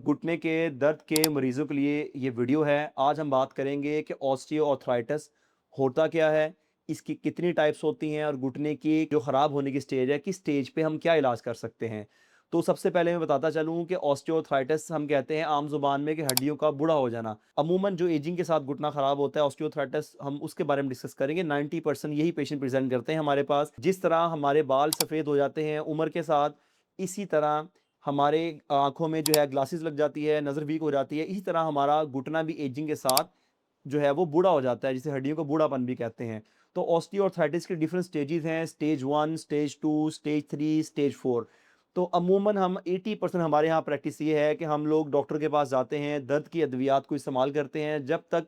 घुटने के दर्द के मरीज़ों के लिए ये वीडियो है। आज हम बात करेंगे कि ऑस्टियोआर्थराइटिस होता क्या है, इसकी कितनी टाइप्स होती हैं और घुटने की जो ख़राब होने की स्टेज है, किस स्टेज पे हम क्या इलाज कर सकते हैं। तो सबसे पहले मैं बताता चलूँ कि ऑस्टियोआर्थराइटिस हम कहते हैं आम ज़ुबान में कि हड्डियों का बूढ़ा हो जाना। अमूमन जो एजिंग के साथ घुटना ख़राब होता है ऑस्टियोआर्थराइटिस हम उसके बारे में डिस्कस करेंगे। 90% यही पेशेंट प्रेज़ेंट करते हैं हमारे पास। जिस तरह हमारे बाल सफ़ेद हो जाते हैं उम्र के साथ, इसी तरह हमारे आँखों में जो है ग्लासेस लग जाती है, नज़र वीक हो जाती है। इसी तरह हमारा घुटना भी एजिंग के साथ जो है वो बूढ़ा हो जाता है, जिसे हड्डियों को बूढ़ापन भी कहते हैं। तो ऑस्टियोआर्थराइटिस के डिफरेंट स्टेजेस हैं, स्टेज 1, स्टेज 2, स्टेज 3, स्टेज 4। तो अमूमन हम 80% हमारे यहाँ प्रैक्टिस ये है कि हम लोग डॉक्टर के पास जाते हैं, दर्द की अद्वियात को इस्तेमाल करते हैं। जब तक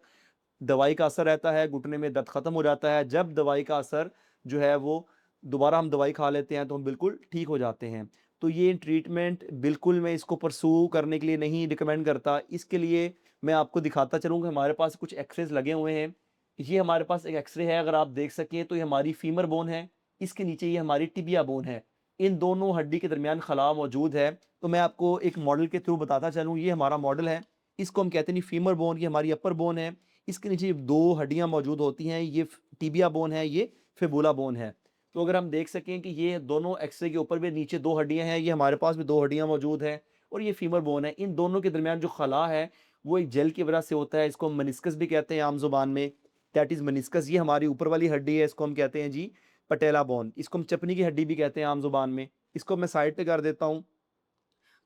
दवाई का असर रहता है, घुटने में दर्द ख़त्म हो जाता है। जब दवाई का असर जो है वो दोबारा हम दवाई खा लेते हैं तो हम बिल्कुल ठीक हो जाते हैं। तो ये ट्रीटमेंट बिल्कुल मैं इसको परस्यू करने के लिए नहीं रिकमेंड करता। इसके लिए मैं आपको दिखाता चलूँ कि हमारे पास कुछ एक्स-रेज़ लगे हुए हैं। ये हमारे पास एक एक्स-रे है, अगर आप देख सकें तो ये हमारी फीमर बोन है, इसके नीचे ये हमारी टिबिया बोन है। इन दोनों हड्डी के दरमियान खला मौजूद है। तो मैं आपको एक मॉडल के थ्रू बताता चलूँ, ये हमारा मॉडल है। इसको हम कहते हैं फीमर बोन, ये हमारी अपर बोन है। इसके नीचे 2 हड्डियाँ मौजूद होती हैं, ये टिबिया बोन है, ये फिबुला बोन है। तो अगर हम देख सकें कि ये दोनों एक्स-रे के ऊपर भी नीचे 2 हड्डियाँ हैं, ये हमारे पास भी 2 हड्डियाँ मौजूद हैं और ये फीमर बोन है। इन दोनों के दरमियान जो खला है, वो एक जेल की वजह से होता है, इसको हम मेनिस्कस भी कहते हैं आम ज़ुबान में, दैट इज़ मेनिस्कस। ये हमारी ऊपर वाली हड्डी है, इसको हम कहते हैं जी पटेला बोन। इसको हम चपनी की हड्डी भी कहते हैं आम ज़ुबान में। इसको मैं साइड पे कर देता हूँ।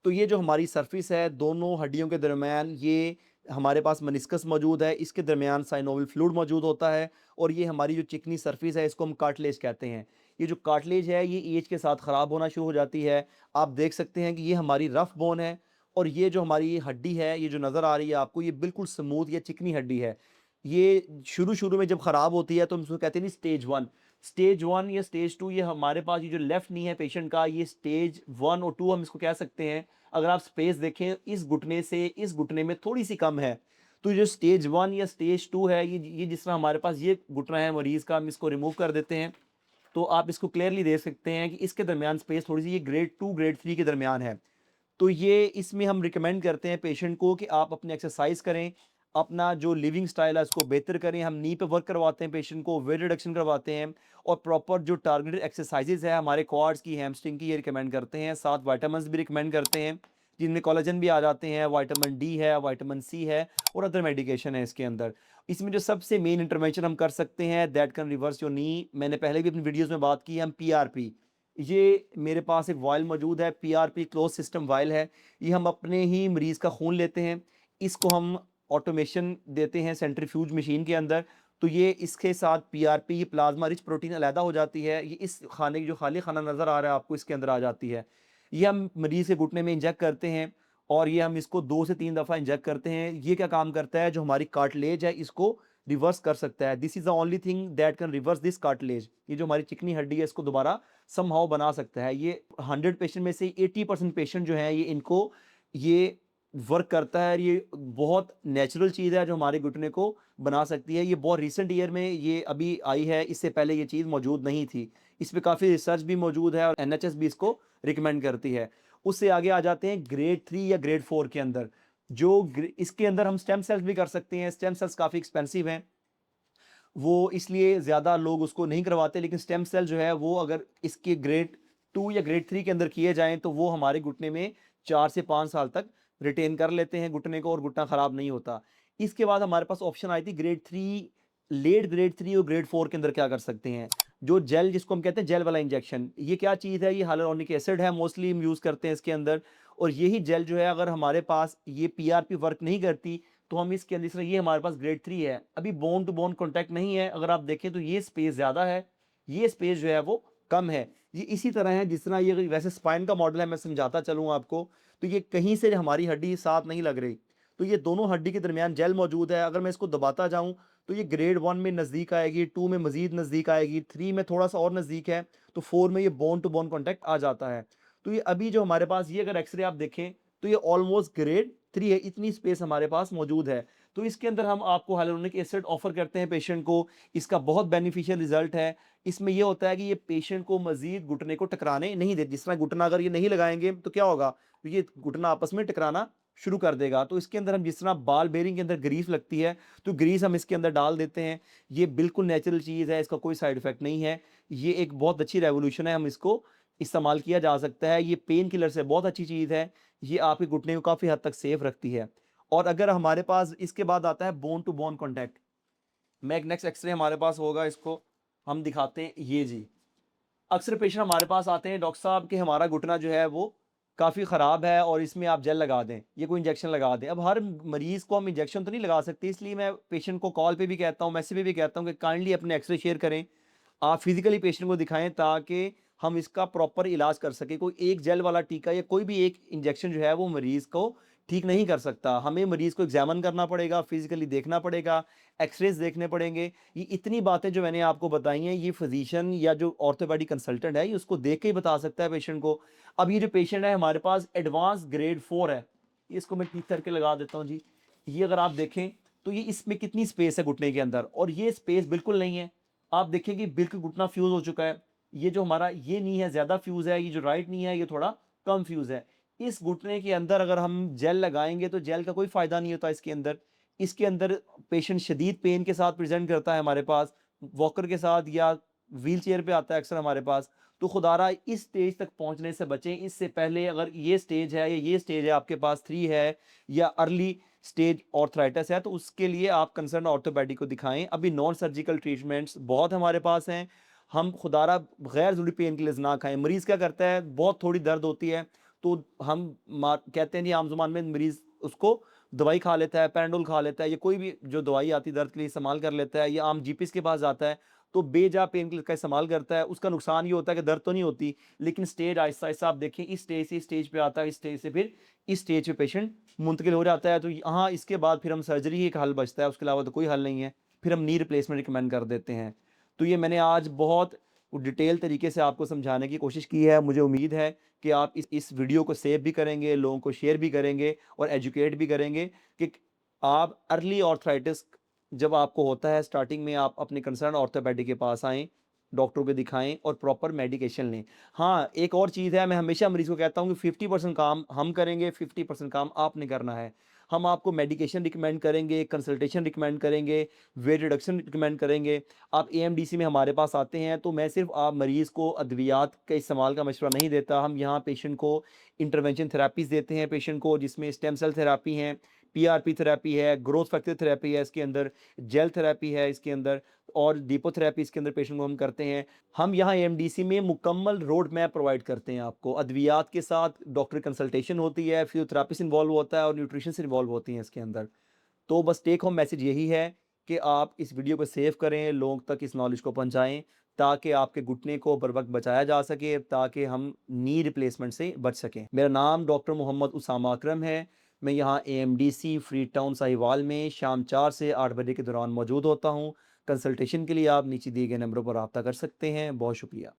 तो ये जो हमारी सरफेस है, दोनों हड्डियों के दरमियान ये हमारे पास मेनिस्कस मौजूद है, इसके दरमियान साइनोवियल फ्लूइड मौजूद होता है और ये हमारी जो चिकनी सरफेस है, इसको हम कार्टिलेज कहते हैं। ये जो कार्टिलेज है, ये ऐज के साथ ख़राब होना शुरू हो जाती है। आप देख सकते हैं कि ये हमारी रफ़ बोन है और ये जो हमारी हड्डी है, ये जो नज़र आ रही है आपको, ये बिल्कुल स्मूथ या चिकनी हड्डी है। ये शुरू-शुरू में जब ख़राब होती है, तो हम उसको कहते हैं नहीं स्टेज 1। स्टेज 1 या स्टेज 2, ये हमारे पास ये जो लेफ्ट नी है पेशेंट का, ये स्टेज 1 और 2 हम इसको कह सकते हैं। अगर आप स्पेस देखें, इस घुटने से इस घुटने में थोड़ी-सी कम है। तो जो स्टेज 1 या स्टेज 2 है, ये जिस तरह हमारे पास ये घुटना है मरीज़ का, हम इसको रिमूव कर देते हैं, तो आप इसको क्लियरली देख सकते हैं कि इसके दरमियान स्पेस थोड़ी-सी ये ग्रेड 2, ग्रेड 3 के दरमियान है। तो ये इसमें हम रिकमेंड करते हैं पेशेंट को कि आप अपनी एक्सरसाइज करें, अपना जो लिविंग स्टाइल है उसको बेहतर करें। हम नी पे वर्क करवाते हैं पेशेंट को, वेट रिडक्शन करवाते हैं और प्रॉपर जो टारगेटेड एक्सरसाइजेज़ है हमारे क्वाड्स की, हैमस्ट्रिंग की, ये रिकमेंड करते हैं। साथ विटामिन्स भी रिकमेंड करते हैं, जिनमें कोलेजन भी आ जाते हैं, विटामिन डी है, विटामिन सी है और अदर मेडिकेशन है इसके अंदर। इसमें जो सबसे मेन इंटरवेंशन हम कर सकते हैं that can reverse your knee, मैंने पहले भी अपनी वीडियोज़ में बात की है, हम पीआरपी। ये मेरे पास एक वायल मौजूद है, पीआरपी क्लोज़ सिस्टम वायल है। ये हम अपने ही मरीज़ का खून लेते हैं, इसको हम ऑटोमेशन देते हैं सेंट्रीफ्यूज मशीन के अंदर, तो ये इसके साथ पीआरपी प्लाज़्मा रिच प्रोटीन अलहदा हो जाती है। ये इस खाने की जो खाली खाना नज़र आ रहा है आपको, इसके अंदर आ जाती है। ये हम मरीज़ के घुटने में इंजेक्ट करते हैं और ये हम इसको 2 से 3 दफ़ा इंजेक्ट करते हैं। ये क्या काम करता है, जो हमारी कार्टिलेज है इसको रिवर्स कर सकता है। This is the only thing that can reverse this cartilage. ये जो हमारी चिकनी हड्डी है इसको दोबारा समहाउ बना सकता है। ये 100 पेशेंट में से 80% पेशेंट जो हैं ये इनको ये वर्क करता है और ये बहुत नेचुरल चीज़ है जो हमारे घुटने को बना सकती है। ये बहुत रिसेंट ईयर में ये अभी आई है, इससे पहले ये चीज़ मौजूद नहीं थी। इस पे काफ़ी रिसर्च भी मौजूद है और एनएचएस भी इसको रिकमेंड करती है। उससे आगे आ जाते हैं ग्रेड 3 या ग्रेड 4 के अंदर। इसके अंदर हम स्टेम सेल्स भी कर सकते हैं। स्टेम सेल्स काफ़ी एक्सपेंसिव हैं। वो इसलिए ज़्यादा लोग उसको नहीं करवाते, लेकिन स्टेम सेल जो है वो अगर इसके ग्रेड 2 या ग्रेड 3 के अंदर किए जाएँ तो वो हमारे घुटने में 4 से 5 साल तक रिटेन कर लेते हैं घुटने को और घुटना ख़राब नहीं होता। इसके बाद हमारे पास ऑप्शन आई थी ग्रेड 3, लेट ग्रेड 3 और ग्रेड 4 के अंदर क्या कर सकते हैं? जो जेल जिसको हम कहते हैं जेल वाला इंजेक्शन, ये क्या चीज़ है? ये hyaluronic एसिड है, मोस्टली हम यूज़ करते हैं इसके अंदर और यही जेल जो है अगर हमारे पास ये पीआरपी वर्क नहीं करती तो हम इसके अंदर ये हमारे पास ग्रेड 3 है। अभी बोन टू बोन कॉन्टैक्ट नहीं है, अगर आप देखें तो ये स्पेस ज़्यादा है, ये स्पेस जो है वो कम है। ये इसी तरह है जिस तरह ये वैसे स्पाइन का मॉडल है, मैं समझाता चलूँ आपको, तो ये कहीं से हमारी हड्डी साथ नहीं लग रही। तो ये दोनों हड्डी के दरमियान जेल मौजूद है, अगर मैं इसको दबाता जाऊँ तो ये ग्रेड 1 में नज़दीक आएगी, 2 में मज़ीद नज़दीक आएगी, 3 में थोड़ा-सा और नज़दीक है, तो 4 में ये बोन टू बोन कॉन्टैक्ट आ जाता है। तो ये अभी जो हमारे पास ये अगर एक्स-रे आप देखें तो ये ऑलमोस्ट ग्रेड 3 है, इतनी स्पेस हमारे पास मौजूद है। तो इसके अंदर हम आपको हाइलुरोनिक एसिड ऑफ़र करते हैं पेशेंट को, इसका बहुत बेनिफिशियल रिज़ल्ट है। इसमें ये होता है कि ये पेशेंट को मज़ीद घुटने को टकराने नहीं देती। जिस तरह घुटना अगर ये नहीं लगाएँगे तो क्या होगा? तो ये घुटना आपस में टकराना शुरू कर देगा। तो इसके अंदर हम जिस तरह बॉल बेयरिंग के अंदर ग्रीस लगती है, तो ग्रीस हम इसके अंदर डाल देते हैं। ये बिल्कुल नेचुरल चीज़ है, इसका कोई साइड इफ़ेक्ट नहीं है। ये एक बहुत अच्छी रेवोल्यूशन है, हम इसको इस्तेमाल किया जा सकता है। ये पेन किलर से बहुत अच्छी चीज़ है। ये आपके घुटने को काफ़ी हद तक सेफ रखती है। और अगर हमारे पास इसके बाद आता है बोन टू बोन कॉन्टैक्ट। मैं एक नेक्स्ट एक्स-रे हमारे पास होगा, इसको हम दिखाते हैं, ये जी। अक्सर पेशेंट हमारे पास आते हैं, डॉक्टर साहब कि हमारा घुटना जो है वो काफ़ी ख़राब है और इसमें आप जेल लगा दें, ये कोई इंजेक्शन लगा दें। अब हर मरीज़ को हम इंजेक्शन तो नहीं लगा सकते, इसलिए मैं पेशेंट को कॉल पे भी कहता हूँ, मैसेज पे भी कहता हूँ कि काइंडली अपने एक्स-रे शेयर करें। आप फिज़िकली पेशेंट को दिखाएँ ताकि हम इसका प्रॉपर इलाज कर सकें। कोई एक जेल वाला टीका या कोई भी एक इंजेक्शन जो है वो मरीज़ को ठीक नहीं कर सकता। हमें मरीज़ को एग्ज़ामिन करना पड़ेगा, फिज़िकली देखना पड़ेगा, एक्स-रेज़ देखने पड़ेंगे। ये इतनी बातें जो मैंने आपको बताई हैं, ये फ़िज़िशियन या जो ऑर्थोपेडिक कंसल्टेंट है, ये उसको देख के ही बता सकता है पेशेंट को। अब ये जो पेशेंट है हमारे पास एडवांस ग्रेड 4 है। इसको मैं ठीक करके लगा देता हूँ जी। ये अगर आप देखें, तो ये इसमें कितनी स्पेस है घुटने के अंदर और ये स्पेस बिल्कुल नहीं है। आप देखें कि बिल्कुल घुटना फ्यूज़ हो चुका है। ये जो हमारा ये नी है ज़्यादा फ्यूज़ है, ये जो राइट नी है ये थोड़ा कम फ्यूज़ है। इस घुटने के अंदर अगर हम जेल लगाएँगे तो जेल का कोई फ़ायदा नहीं होता इसके अंदर। इसके अंदर पेशेंट शदीद पेन के साथ प्रेज़ेंट करता है हमारे पास, वॉकर के साथ या व्हीलचेयर पे आता है अक्सर हमारे पास। तो खुदारा इस स्टेज तक पहुँचने से बचें। इससे पहले अगर ये स्टेज है या ये स्टेज है आपके पास 3 है या अर्ली स्टेज आर्थराइटिस है, तो उसके लिए आप कंसर्न ऑर्थोपेडिक को दिखाएँ। अभी नॉन सर्जिकल ट्रीटमेंट्स बहुत हमारे पास हैं। हम खुदारा गैर ज़रूरी पेन किलर्स ना खाएँ। मरीज़ क्या करता है, बहुत थोड़ी दर्द होती है, तो हम कहते हैं जी आम ज़ुबान में मरीज़ उसको दवाई खा लेता है, पैराडोल खा लेता है या कोई भी जो दवाई आती है दर्द के लिए इस्तेमाल कर लेता है या आम जीपीज़ के पास जाता है, तो बेजा पेन किलर का इस्तेमाल करता है। उसका नुकसान ये होता है कि दर्द तो नहीं होती, लेकिन स्टेज आहिस्ता-आहिस्ता आप देखें इस स्टेज से इस स्टेज पे आता है, इस स्टेज से फिर इस स्टेज पे पेशेंट मुंतकिल हो जाता है। तो यहाँ इसके बाद फिर हम सर्जरी ही एक हल बचता है, उसके अलावा तो कोई हल नहीं है। फिर हम नी रिप्लेसमेंट रिकमेंड कर देते हैं। तो ये मैंने आज बहुत डिटेल तरीके से आपको समझाने की कोशिश की है। मुझे उम्मीद है कि आप इस वीडियो को सेव भी करेंगे, लोगों को शेयर भी करेंगे और एजुकेट भी करेंगे कि आप अर्ली आर्थराइटिस जब आपको होता है स्टार्टिंग में आप अपने कंसर्न ऑर्थोपेडिक के पास आएँ, डॉक्टर को दिखाएँ और प्रॉपर मेडिकेशन लें। हाँ, एक और चीज़ है, मैं हमेशा मरीज़ को कहता हूँ कि 50% काम हम करेंगे, 50% काम आपने करना है। हम आपको मेडिकेशन रिकमेंड करेंगे, कंसल्टेशन रिकमेंड करेंगे, वेट रिडक्शन रिकमेंड करेंगे। आप एएमडीसी में हमारे पास आते हैं तो मैं सिर्फ़ आप मरीज़ को अद्वियात के इस्तेमाल का मशवरा नहीं देता। हम यहाँ पेशेंट को इंटरवेंशन थेरेपीज़ देते हैं पेशेंट को, जिसमें स्टेम सेल थेरेपी है, पीआरपी थेरेपी है, ग्रोथ फैक्टर थेरेपी है इसके अंदर, जेल थेरेपी है इसके अंदर और डिपो-थेरेपी इसके अंदर पेशेंट को हम करते हैं। हम यहाँ एएमडीसी में मुकम्मल रोड मैप प्रोवाइड करते हैं आपको। अद्वियात के साथ डॉक्टर कंसल्टेशन होती है, फिज़ियोथेरेपिस्ट इन्वॉल्व होता है और न्यूट्रिशनिस्ट इन्वॉल्व होती हैं इसके अंदर। तो बस टेक होम मैसेज यही है कि आप इस वीडियो को सेव करें, लोगों तक इस नॉलेज को पहुँचाएँ, ताकि आपके घुटने को बर वक़्त बचाया जा सके, ताकि हम नी रिप्लेसमेंट से बच सकें। मेरा नाम डॉक्टर मोहम्मद उसामा अकरम है। मैं यहाँ एएमडीसी फ्री टाउन साहिवाल में शाम 4 से 8 बजे के दौरान मौजूद होता हूँ। कंसल्टेशन के लिए आप नीचे दिए गए नंबरों पर राब्ता कर सकते हैं। बहुत शुक्रिया।